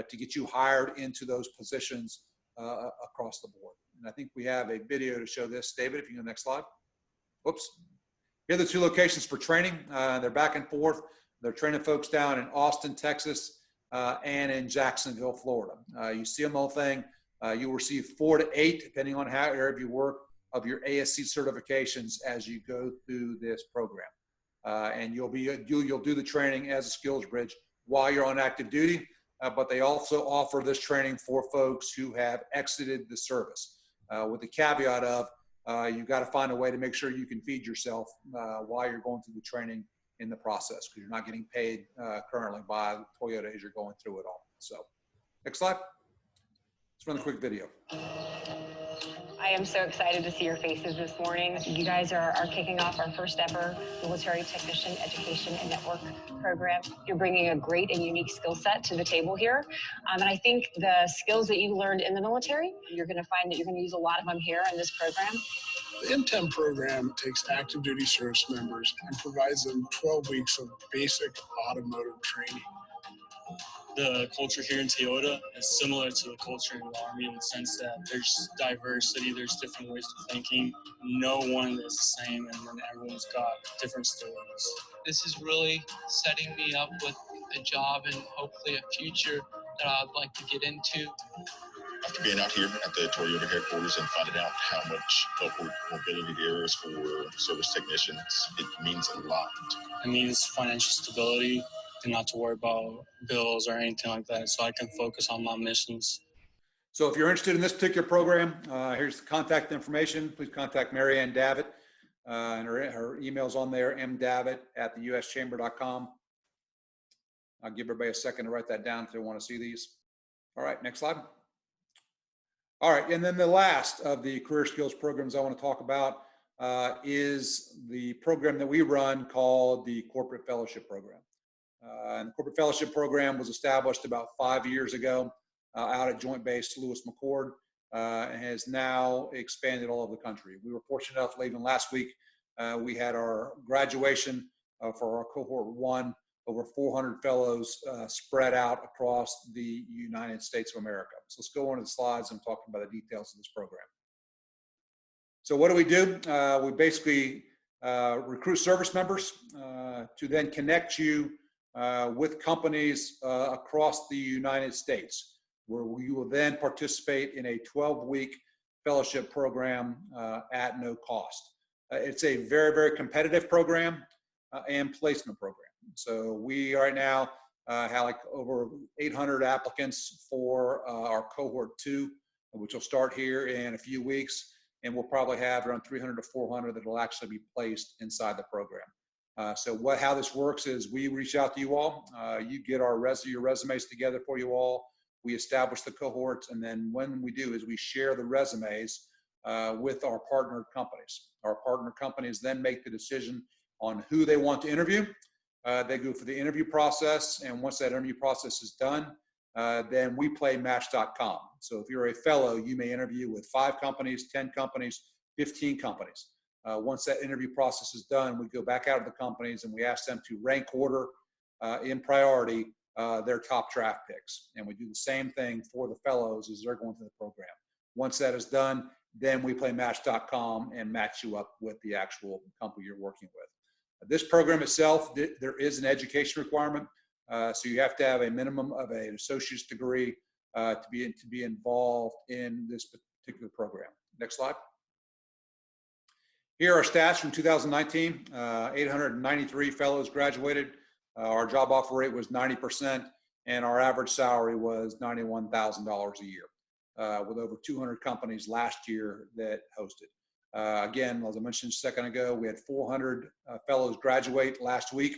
to get you hired into those positions across the board. And I think we have a video to show this. David, if you go next slide. Whoops. Here are the 2 locations for training. They're back and forth. They're training folks down in Austin, Texas, and in Jacksonville, Florida. You see them the whole thing. You'll receive 4 to 8, depending on how area you work, of your ASC certifications as you go through this program. And you'll do the training as a skills bridge while you're on active duty, but they also offer this training for folks who have exited the service, with the caveat of you've got to find a way to make sure you can feed yourself while you're going through the training in the process, because you're not getting paid currently by Toyota as you're going through it all. So next slide. Let's run a quick video. I am so excited to see your faces this morning. You guys are kicking off our first ever military technician education and network program. You're bringing a great and unique skill set to the table here. And I think the skills that you learned in the military, you're going to find that you're going to use a lot of them here in this program. The M10 program takes active duty service members and provides them 12 weeks of basic automotive training. The culture here in Toyota is similar to the culture in the Army in the sense that there's diversity, there's different ways of thinking. No one is the same, and then everyone's got different stories. This is really setting me up with a job and hopefully a future that I'd like to get into. After being out here at the Toyota headquarters and finding out how much upward mobility there is for service technicians, it means a lot. It means financial stability and not to worry about bills or anything like that, so I can focus on my missions. So if you're interested in this particular program, here's the contact information. Please contact Mary Ann Davitt, and her email's on there, mdavitt@theuschamber.com. I'll give everybody a second to write that down if they want to see these. All right, next slide. All right, and then the last of the career skills programs I want to talk about is the program that we run called the Corporate Fellowship Program. And the Corporate Fellowship Program was established about 5 years ago out at Joint Base Lewis McChord, and has now expanded all over the country. We were fortunate enough, even last week, we had our graduation for our cohort 1, over 400 fellows spread out across the United States of America. So let's go on to the slides and talk about the details of this program. So what do? We basically recruit service members to then connect you with companies across the United States, where you will then participate in a 12-week fellowship program at no cost. It's a very, very competitive program and placement program. So we right now have like over 800 applicants for our cohort 2, which will start here in a few weeks. And we'll probably have around 300 to 400 that will actually be placed inside the program. How this works is we reach out to you all. You get your resumes together for you all. We establish the cohorts, and then when we do is we share the resumes with our partner companies. Our partner companies then make the decision on who they want to interview. They go through the interview process, and once that interview process is done, then we play Match.com. So if you're a fellow, you may interview with 5 companies, 10 companies, 15 companies. Once that interview process is done, we go back out of the companies and we ask them to rank order in priority their top draft picks. And we do the same thing for the fellows as they're going through the program. Once that is done, then we play Match.com and match you up with the actual company you're working with. This program itself, there is an education requirement. So you have to have a minimum of an associate's degree to be involved in this particular program. Next slide. Here are stats from 2019. 893 fellows graduated. Our job offer rate was 90%, and our average salary was $91,000 a year, with over 200 companies last year that hosted. Again, as I mentioned a second ago, we had 400 fellows graduate last week.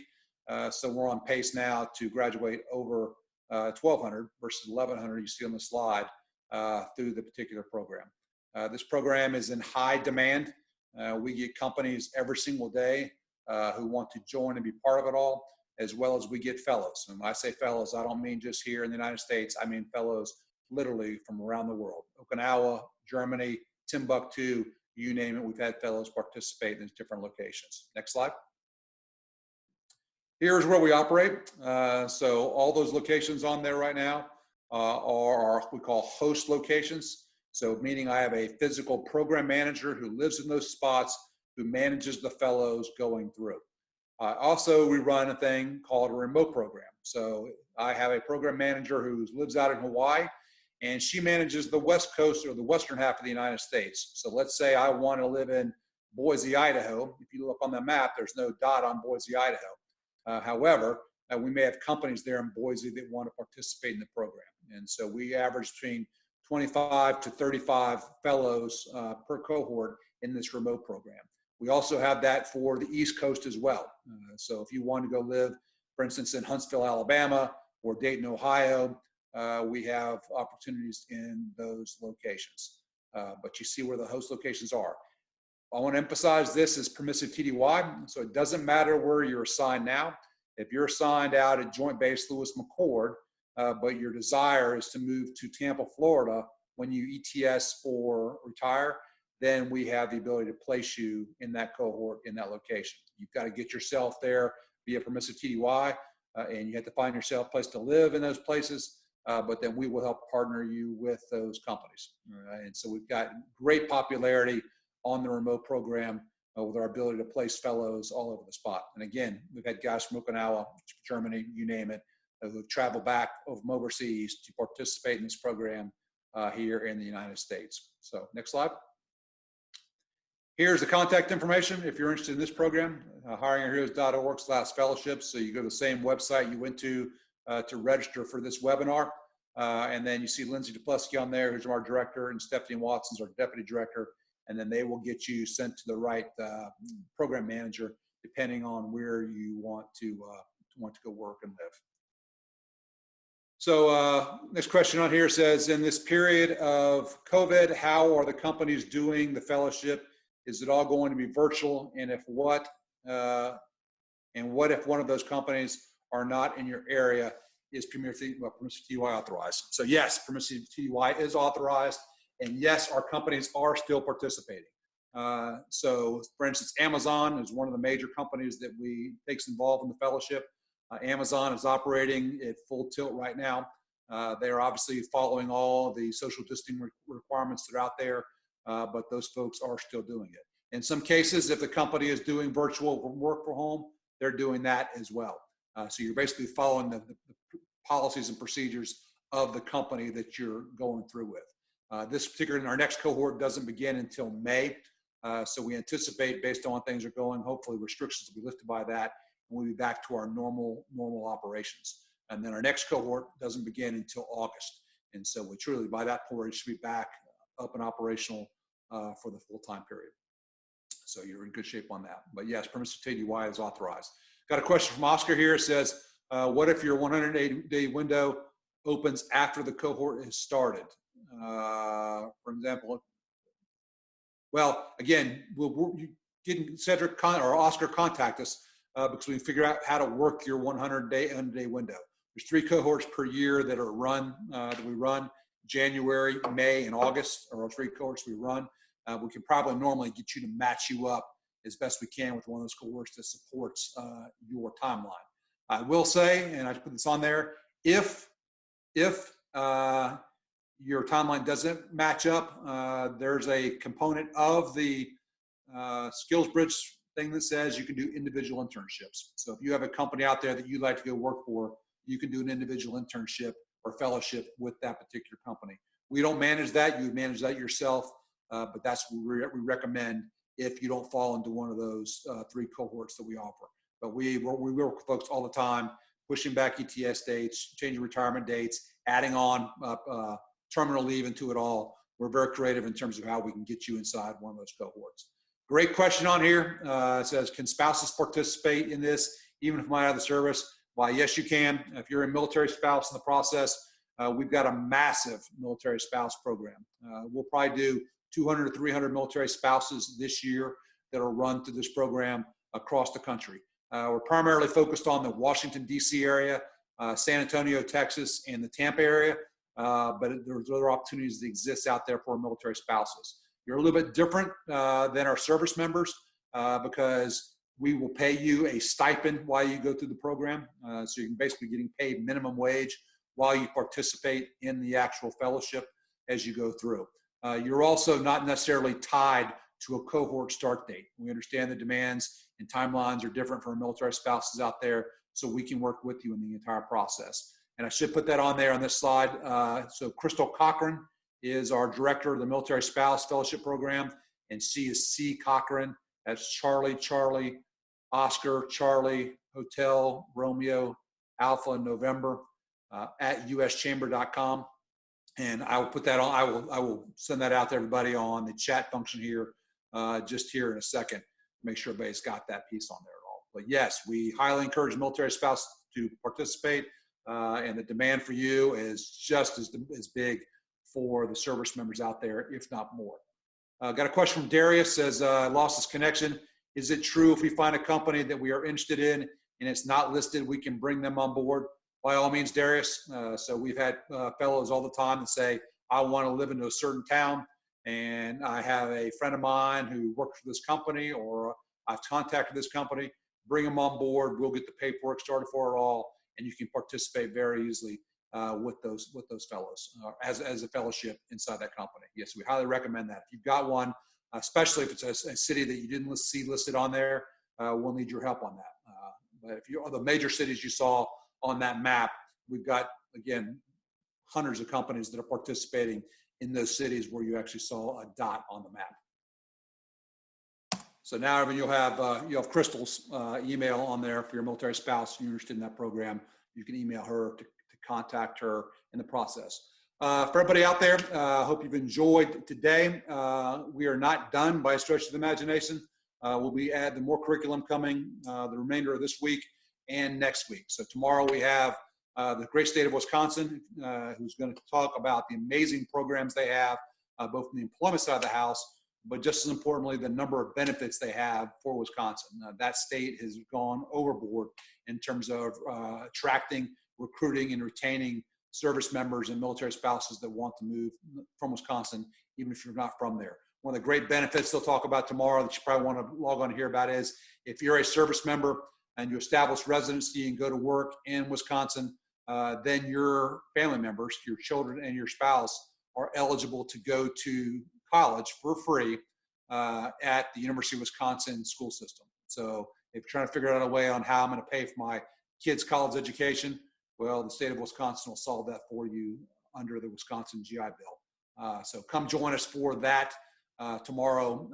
So we're on pace now to graduate over 1,200 versus 1,100 you see on the slide through the particular program. This program is in high demand. We get companies every single day who want to join and be part of it all, as well as we get fellows. And when I say fellows, I don't mean just here in the United States. I mean fellows literally from around the world. Okinawa, Germany, Timbuktu, you name it. We've had fellows participate in these different locations. Next slide. Here's where we operate. So all those locations on there right now are what we call host locations. So meaning I have a physical program manager who lives in those spots, who manages the fellows going through. Also, we run a thing called a remote program. So I have a program manager who lives out in Hawaii, and she manages the West Coast or the western half of the United States. So let's say I want to live in Boise, Idaho. If you look on the map, there's no dot on Boise, Idaho. However, we may have companies there in Boise that want to participate in the program. And so we average between 25 to 35 fellows per cohort in this remote program. We also have that for the East Coast as well. So if you want to go live, for instance, in Huntsville, Alabama, or Dayton, Ohio, we have opportunities in those locations. But you see where the host locations are. I want to emphasize this is permissive TDY, so it doesn't matter where you're assigned now. If you're assigned out at Joint Base Lewis McChord, but your desire is to move to Tampa, Florida when you ETS or retire, then we have the ability to place you in that cohort in that location. You've got to get yourself there via permissive TDY, and you have to find yourself a place to live in those places, but then we will help partner you with those companies. And so we've got great popularity on the remote program with our ability to place fellows all over the spot. And again, we've had guys from Okinawa, Germany, you name it, who travel back from overseas to participate in this program here in the United States. So next slide. Here's the contact information if you're interested in this program, hiringourheroes.org/fellowships. So you go to the same website you went to register for this webinar. And then you see Lindsay Dupleski on there, who's our director, and Stephanie Watson's our deputy director. And then they will get you sent to the right program manager, depending on where you want to go work and live. So next question on here says, in this period of COVID, how are the companies doing the fellowship? Is it all going to be virtual? And if what if one of those companies are not in your area, is permissive TDY authorized? So yes, permissive TDY is authorized. And yes, our companies are still participating. So for instance, Amazon is one of the major companies that takes involved in the fellowship. Amazon is operating at full tilt right now. They're obviously following all the social distancing requirements that are out there, but those folks are still doing it. In some cases, if the company is doing virtual work from home, they're doing that as well. So you're basically following the policies and procedures of the company that you're going through with. This particular, our next cohort doesn't begin until May. So we anticipate, based on things are going, hopefully restrictions will be lifted by that, and we'll be back to our normal operations. And then our next cohort doesn't begin until August. And so we truly, by that point, should be back up and operational for the full-time period. So you're in good shape on that. But yes, permissive TDY is authorized. Got a question from Oscar here. It says, what if your 180-day window opens after the cohort has started? For example, well, again, you get Cedric or Oscar contact us because we figure out how to work your 100-day window. There's 3 cohorts per year that are run, that we run, January, May, and August, are our 3 cohorts we run. We can probably normally get you to match you up as best we can with one of those cohorts that supports your timeline. I will say, and I put this on there, if your timeline doesn't match up, there's a component of the SkillsBridge thing that says you can do individual internships. So if you have a company out there that you'd like to go work for, you can do an individual internship or fellowship with that particular company. We don't manage that. You would manage that yourself, but that's what we recommend if you don't fall into one of those 3 cohorts that we offer. But we work with folks all the time, pushing back ETS dates, changing retirement dates, adding on terminal leave into it all. We're very creative in terms of how we can get you inside one of those cohorts. Great question on here. It says, can spouses participate in this even if I'm out of the service? Why, yes, you can. If you're a military spouse in the process, we've got a massive military spouse program. We'll probably do 200 to 300 military spouses this year that will run through this program across the country. We're primarily focused on the Washington, D.C. area, San Antonio, Texas, and the Tampa area, but there's other opportunities that exist out there for military spouses. You're a little bit different than our service members because we will pay you a stipend while you go through the program. So you're basically getting paid minimum wage while you participate in the actual fellowship as you go through. You're also not necessarily tied to a cohort start date. We understand the demands and timelines are different for military spouses out there, so we can work with you in the entire process. And I should put that on there on this slide. So Crystal Cochran is our director of the Military Spouse Fellowship Program, and she is C. Cochran. That's Charlie, Oscar, Charlie, Hotel, Romeo, Alpha, November, at uschamber.com. And I will put that on, I will send that out to everybody on the chat function here, just here in a second, make sure everybody's got that piece on there at all. But yes, we highly encourage military spouse to participate, and the demand for you is just as big for the service members out there, if not more. Got a question from Darius, says, lost his connection. Is it true if we find a company that we are interested in and it's not listed, we can bring them on board? By all means, Darius. So we've had fellows all the time that say, I want to live in a certain town, and I have a friend of mine who works for this company, or I've contacted this company. Bring them on board. We'll get the paperwork started for it all, and you can participate very easily with those fellows as a fellowship inside that company. Yes, we highly recommend that. If you've got one, especially if it's a city that you didn't see listed on there, we'll need your help on that. But if you are the major cities you saw on that map, we've got, again, hundreds of companies that are participating in those cities where you actually saw a dot on the map. So now, Evan, you'll have Crystal's email on there for your military spouse. If you're interested in that program, you can email her to contact her in the process. For everybody out there, I hope you've enjoyed today. We are not done by a stretch of the imagination. We'll be adding more curriculum coming the remainder of this week and next week. So tomorrow we have the great state of Wisconsin, who's going to talk about the amazing programs they have, both in the employment side of the house, but just as importantly, the number of benefits they have for Wisconsin. That state has gone overboard in terms of attracting, recruiting, and retaining service members and military spouses that want to move from Wisconsin, even if you're not from there. One of the great benefits they'll talk about tomorrow that you probably want to log on and hear about is if you're a service member and you establish residency and go to work in Wisconsin, then your family members, your children and your spouse are eligible to go to college for free at the University of Wisconsin school system. So if you're trying to figure out a way on how I'm going to pay for my kids' college education, well, the state of Wisconsin will solve that for you under the Wisconsin GI Bill. So come join us for that tomorrow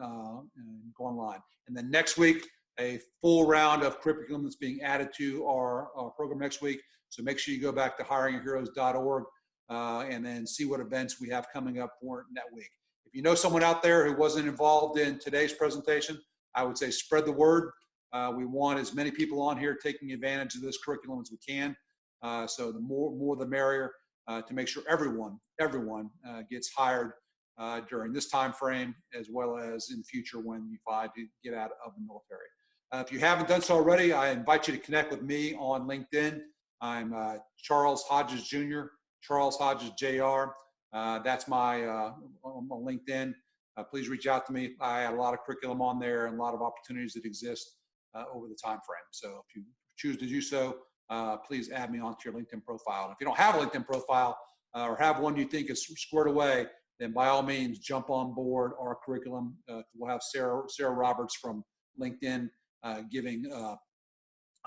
and go online. And then next week, a full round of curriculum that's being added to our program next week. So make sure you go back to hiringheroes.org and then see what events we have coming up for that week. If you know someone out there who wasn't involved in today's presentation, I would say spread the word. We want as many people on here taking advantage of this curriculum as we can. So the more the merrier to make sure everyone gets hired during this time frame, as well as in future when you find to get out of the military. If you haven't done so already, I invite you to connect with me on LinkedIn. I'm Charles Hodges Jr., Charles Hodges Jr. That's my on LinkedIn. Please reach out to me. I have a lot of curriculum on there and a lot of opportunities that exist over the time frame. So if you choose to do so, please add me onto your LinkedIn profile. And if you don't have a LinkedIn profile or have one you think is squared away, then by all means, jump on board our curriculum. We'll have Sarah Roberts from LinkedIn giving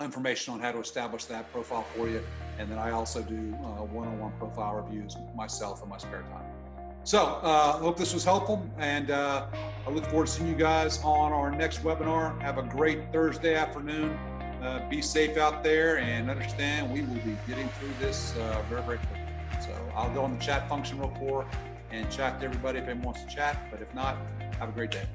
information on how to establish that profile for you. And then I also do one-on-one profile reviews myself in my spare time. So I hope this was helpful, and I look forward to seeing you guys on our next webinar. Have a great Thursday afternoon. Be safe out there, and understand we will be getting through this very, very quickly. So I'll go on the chat function real quick and chat to everybody if anyone wants to chat, but if not, have a great day.